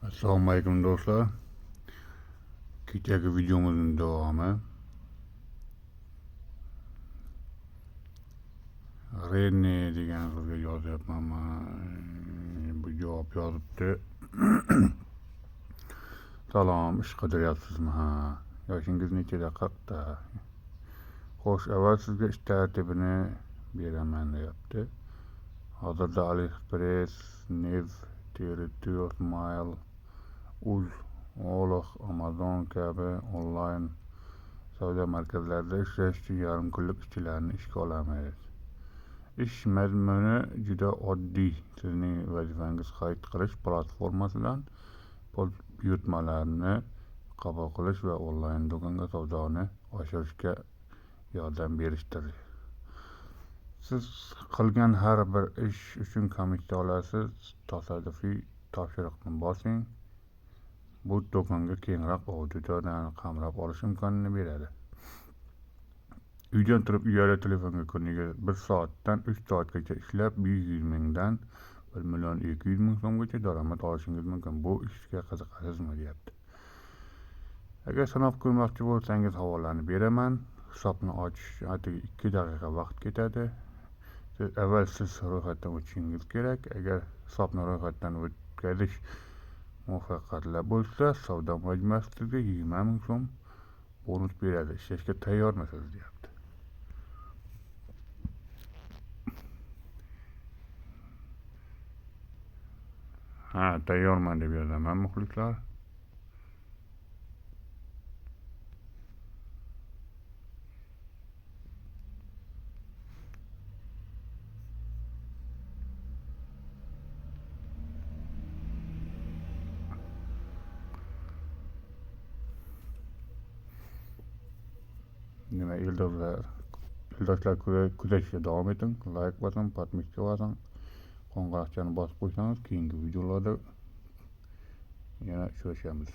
Assalomu alaykum do'stlar. Kechagi videomizning davomi. Rene degan qizga yozyapman. Bu javob yozibdi. Salom, ish qidiryapsizmi? Ha. Yoshingiz nechida? 40 ta. Xo'sh, avval sizga ish tartibini beraman deyapti. Hozirda AliExpress, Nev, Territory Mail, Uz, Olox, Amazon kabi onlayn savdo markazlarida ishlash uchun yarim kunlik ishchilarni ishga olamiz. Ish mazmuni juda oddiy. Sizning vazifangiz xarid qilish platformasidan buyurtmalarni qabul qilish va onlayn do'konga savdoni oshirishga yordam berishdir. Siz qilgan har bir ish uchun komissiya olasiz. Tasodifiy topshiriqni bosing. Bu do'konga kengroq auditoriyani qamrab olish imkonini beradi. Uydan turib uyali telefonga kuniga 1 soatdan 3 soatgacha ishlab 100 mingdan 1,2 million so'mgacha daromad olishingiz mumkin. Bu ishga qiziqasizmi, deyapti. Agar sinab ko'rmoqchi bo'lsangiz havolani beraman. Hisobni ochish atigi 2 daqiqa vaqt ketadi. Avval siz ro'yxatdan o'tishingiz kerak. Agar hisobni ro'yxatdan o'tkazish muvaffaqiyatli bo'lsa, savdo majmuasi sizga 20 ming so'm bonus beradi. Ishlashga tayyormisiz, deyapti. Ha, tayyorman deb yozaman, muxlislar. Nima, yo'ldoshlar kuzatishga davom eting. Like bosing, podpiska bosing. Qo'ng'iroqchani bosib qo'ysangiz, keyingi videolarda yana uchrashamiz.